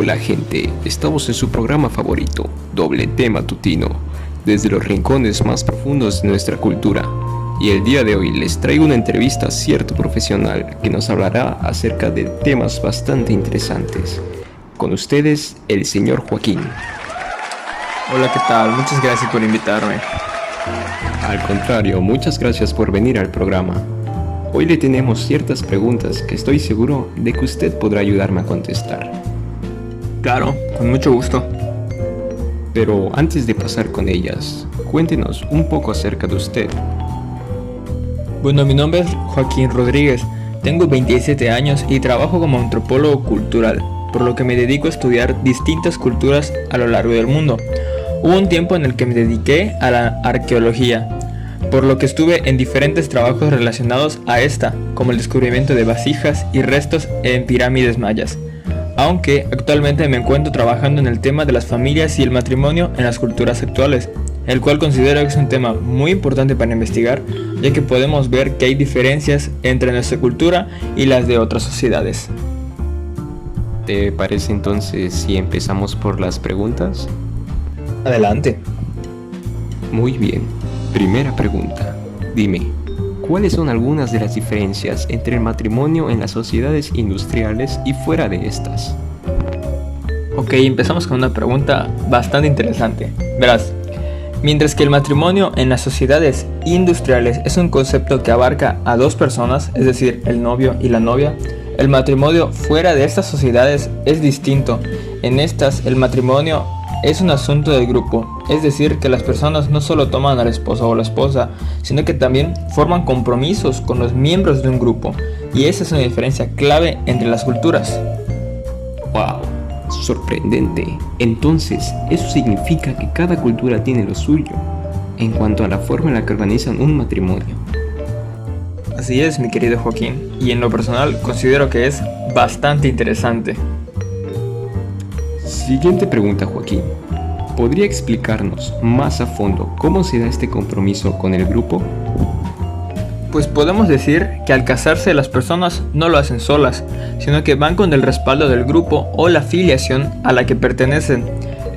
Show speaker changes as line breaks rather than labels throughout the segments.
Hola gente, estamos en su programa favorito, Doble T Matutino, desde los rincones más profundos de nuestra cultura. Y el día de hoy les traigo una entrevista a cierto profesional que nos hablará acerca de temas bastante interesantes. Con ustedes, el señor Joaquín.
Hola, ¿qué tal? Muchas gracias por invitarme.
Al contrario, muchas gracias por venir al programa. Hoy le tenemos ciertas preguntas que estoy seguro de que usted podrá ayudarme a contestar.
Claro, con mucho gusto.
Pero antes de pasar con ellas, cuéntenos un poco acerca de usted.
Bueno, mi nombre es Joaquín Rodríguez, tengo 27 años y trabajo como antropólogo cultural, por lo que me dedico a estudiar distintas culturas a lo largo del mundo. Hubo un tiempo en el que me dediqué a la arqueología, por lo que estuve en diferentes trabajos relacionados a esta, como el descubrimiento de vasijas y restos en pirámides mayas. Aunque actualmente me encuentro trabajando en el tema de las familias y el matrimonio en las culturas actuales, el cual considero que es un tema muy importante para investigar, ya que podemos ver que hay diferencias entre nuestra cultura y las de otras sociedades.
¿Te parece entonces si empezamos por las preguntas?
Adelante.
Muy bien. Primera pregunta. Dime, ¿cuáles son algunas de las diferencias entre el matrimonio en las sociedades industriales y fuera de estas?
Ok, empezamos con una pregunta bastante interesante. Verás, mientras que el matrimonio en las sociedades industriales es un concepto que abarca a dos personas, es decir, el novio y la novia, el matrimonio fuera de estas sociedades es distinto. En estas, el matrimonio es un asunto del grupo, es decir, que las personas no solo toman al esposo o la esposa, sino que también forman compromisos con los miembros de un grupo, y esa es una diferencia clave entre las culturas.
¡Wow! Sorprendente. Entonces, eso significa que cada cultura tiene lo suyo, en cuanto a la forma en la que organizan un matrimonio.
Así es, mi querido Joaquín, y en lo personal considero que es bastante interesante.
Siguiente pregunta, Joaquín. ¿Podría explicarnos más a fondo cómo se da este compromiso con el grupo?
Pues podemos decir que al casarse las personas no lo hacen solas, sino que van con el respaldo del grupo o la filiación a la que pertenecen.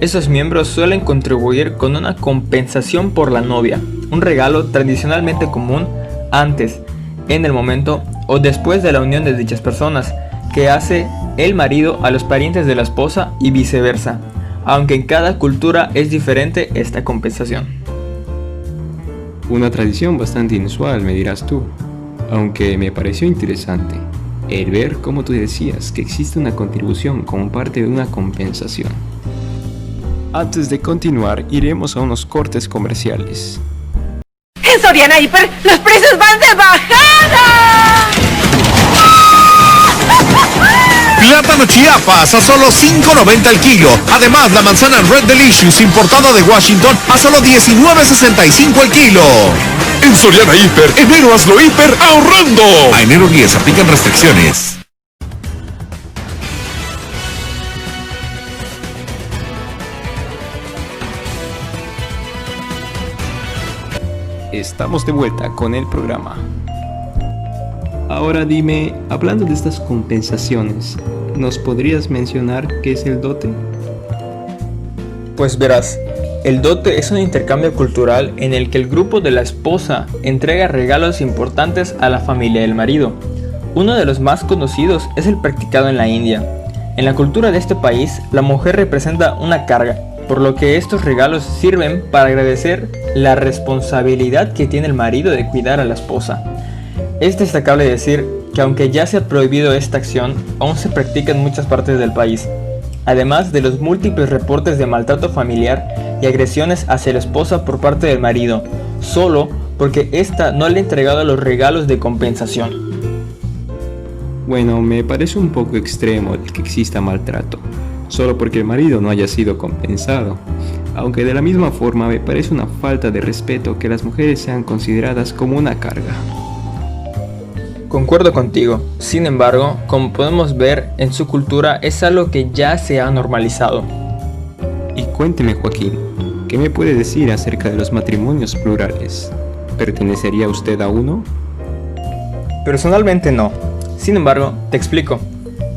Esos miembros suelen contribuir con una compensación por la novia, un regalo tradicionalmente común antes, en el momento o después de la unión de dichas personas, que hace el marido a los parientes de la esposa y viceversa, aunque en cada cultura es diferente esta compensación.
Una tradición bastante inusual, me dirás tú, aunque me pareció interesante el ver, como tú decías, que existe una contribución como parte de una compensación. Antes de continuar, iremos a unos cortes comerciales.
En Soriana Hiper, los precios van de bajada.
Plátano Chiapas a solo $5.90 el kilo. Además, la manzana Red Delicious importada de Washington a solo $19.65 el kilo. En Soriana Hiper, enero hazlo hiper ahorrando. A enero 10 aplican restricciones.
Estamos de vuelta con el programa. Ahora dime, hablando de estas compensaciones, ¿nos podrías mencionar qué es el dote?
Pues verás, el dote es un intercambio cultural en el que el grupo de la esposa entrega regalos importantes a la familia del marido. Uno de los más conocidos es el practicado en la India. En la cultura de este país, la mujer representa una carga, por lo que estos regalos sirven para agradecer la responsabilidad que tiene el marido de cuidar a la esposa. Es destacable decir que aunque ya se ha prohibido esta acción, aún se practica en muchas partes del país, además de los múltiples reportes de maltrato familiar y agresiones hacia la esposa por parte del marido, solo porque ésta no le ha entregado los regalos de compensación.
Bueno, me parece un poco extremo el que exista maltrato, solo porque el marido no haya sido compensado, aunque de la misma forma me parece una falta de respeto que las mujeres sean consideradas como una carga.
Concuerdo contigo, sin embargo, como podemos ver, en su cultura es algo que ya se ha normalizado.
Y cuénteme, Joaquín, ¿qué me puede decir acerca de los matrimonios plurales? ¿Pertenecería usted a uno?
Personalmente no. Sin embargo, te explico.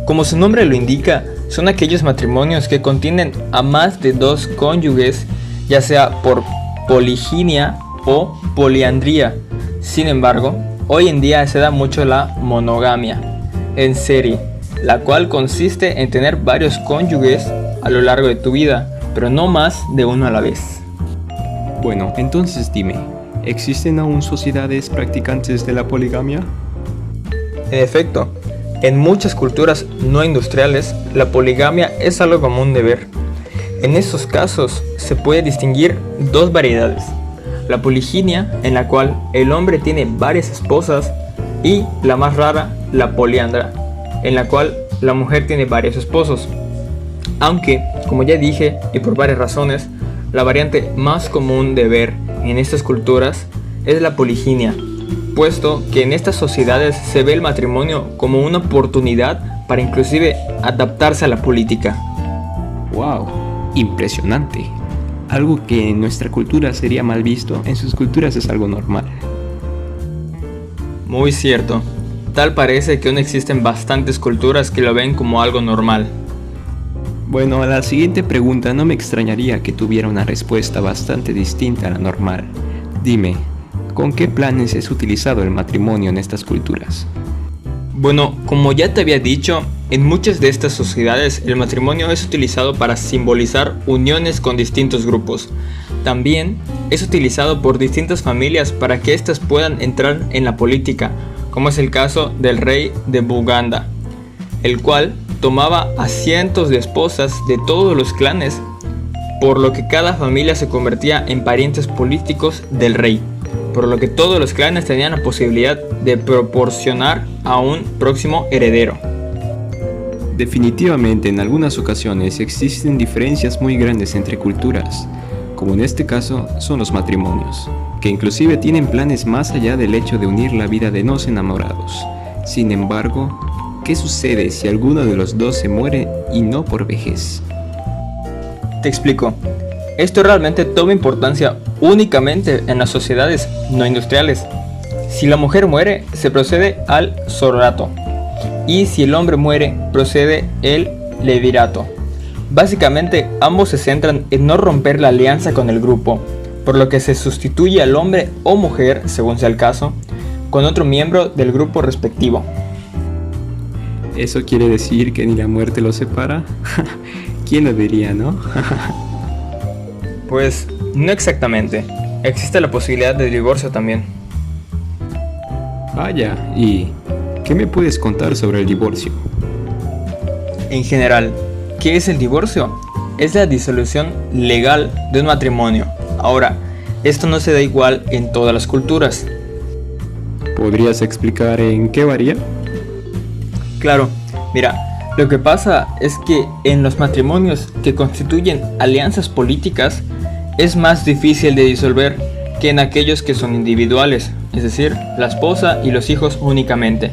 Como su nombre lo indica, son aquellos matrimonios que contienen a más de 2 cónyuges, ya sea por poliginia o poliandría. Sin embargo, hoy en día se da mucho la monogamia en serie, la cual consiste en tener varios cónyuges a lo largo de tu vida, pero no más de uno a la vez.
Bueno, entonces dime, ¿existen aún sociedades practicantes de la poligamia?
En efecto, en muchas culturas no industriales, la poligamia es algo común de ver. En estos casos se puede distinguir 2 variedades: la poliginia, en la cual el hombre tiene varias esposas, y la más rara, la poliandra, en la cual la mujer tiene varios esposos. Aunque, como ya dije, y por varias razones, la variante más común de ver en estas culturas es la poliginia, puesto que en estas sociedades se ve el matrimonio como una oportunidad para inclusive adaptarse a la política.
¡Wow! Impresionante. Algo que en nuestra cultura sería mal visto, en sus culturas es algo normal.
Muy cierto. Tal parece que aún existen bastantes culturas que lo ven como algo normal.
Bueno, a la siguiente pregunta no me extrañaría que tuviera una respuesta bastante distinta a la normal. Dime, ¿con qué planes es utilizado el matrimonio en estas culturas?
Bueno, como ya te había dicho, en muchas de estas sociedades el matrimonio es utilizado para simbolizar uniones con distintos grupos. También es utilizado por distintas familias para que éstas puedan entrar en la política, como es el caso del rey de Buganda, el cual tomaba a cientos de esposas de todos los clanes, por lo que cada familia se convertía en parientes políticos del rey, por lo que todos los clanes tenían la posibilidad de proporcionar a un próximo heredero.
Definitivamente en algunas ocasiones existen diferencias muy grandes entre culturas, como en este caso son los matrimonios, que inclusive tienen planes más allá del hecho de unir la vida de 2 enamorados. Sin embargo, ¿qué sucede si alguno de los 2 se muere y no por vejez?
Te explico. Esto realmente toma importancia únicamente en las sociedades no industriales. Si la mujer muere, se procede al sororato, y si el hombre muere, procede el levirato. Básicamente, ambos se centran en no romper la alianza con el grupo, por lo que se sustituye al hombre o mujer, según sea el caso, con otro miembro del grupo respectivo.
¿Eso quiere decir que ni la muerte los separa? ¿Quién lo diría, no?
Pues no exactamente. Existe la posibilidad de divorcio también.
Vaya, ¿y qué me puedes contar sobre el divorcio?
En general, ¿qué es el divorcio? Es la disolución legal de un matrimonio. Ahora, esto no se da igual en todas las culturas.
¿Podrías explicar en qué varía?
Claro, mira, lo que pasa es que en los matrimonios que constituyen alianzas políticas es más difícil de disolver que en aquellos que son individuales, es decir, la esposa y los hijos únicamente.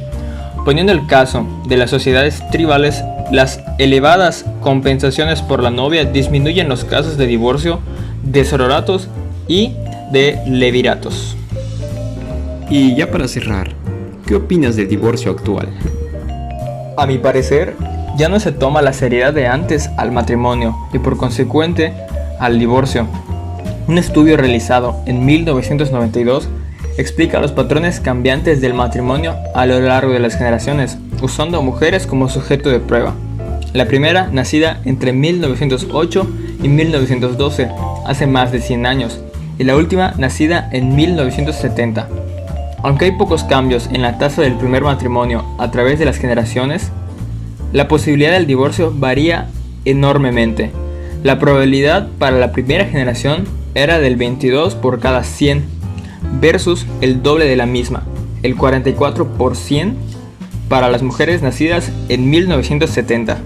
Poniendo el caso de las sociedades tribales, las elevadas compensaciones por la novia disminuyen los casos de divorcio, de sororatos y de leviratos.
Y ya para cerrar, ¿qué opinas del divorcio actual?
A mi parecer, ya no se toma la seriedad de antes al matrimonio y por consecuente al divorcio. Un estudio realizado en 1992 explica los patrones cambiantes del matrimonio a lo largo de las generaciones, usando a mujeres como sujeto de prueba. La primera, nacida entre 1908 y 1912, hace más de 100 años, y la última, nacida en 1970. Aunque hay pocos cambios en la tasa del primer matrimonio a través de las generaciones, la posibilidad del divorcio varía enormemente. La probabilidad para la primera generación era del 22 por cada 100 versus el doble de la misma, el 44 por 100 para las mujeres nacidas en 1970.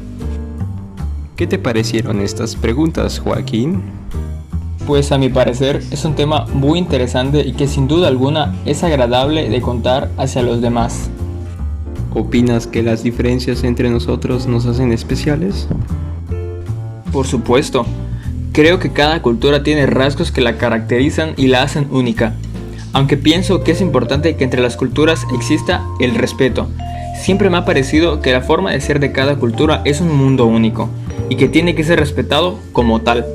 ¿Qué te parecieron estas preguntas, Joaquín?
Pues a mi parecer es un tema muy interesante y que sin duda alguna es agradable de contar hacia los demás.
¿Opinas que las diferencias entre nosotros nos hacen especiales?
Por supuesto, creo que cada cultura tiene rasgos que la caracterizan y la hacen única, aunque pienso que es importante que entre las culturas exista el respeto. Siempre me ha parecido que la forma de ser de cada cultura es un mundo único y que tiene que ser respetado como tal.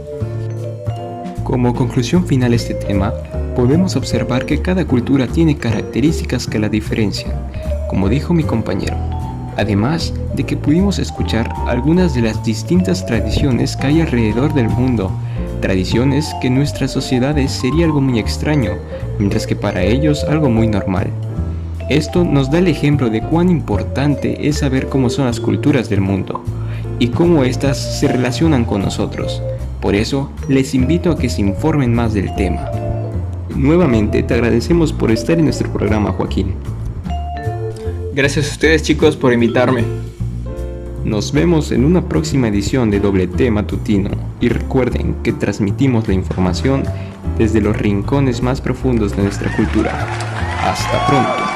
Como conclusión final a este tema, podemos observar que cada cultura tiene características que la diferencian, como dijo mi compañero. Además de que pudimos escuchar algunas de las distintas tradiciones que hay alrededor del mundo, tradiciones que en nuestras sociedades sería algo muy extraño, mientras que para ellos algo muy normal. Esto nos da el ejemplo de cuán importante es saber cómo son las culturas del mundo y cómo éstas se relacionan con nosotros. Por eso, les invito a que se informen más del tema. Nuevamente te agradecemos por estar en nuestro programa, Joaquín.
Gracias a ustedes, chicos, por invitarme.
Nos vemos en una próxima edición de Doble T Matutino y recuerden que transmitimos la información desde los rincones más profundos de nuestra cultura. Hasta pronto.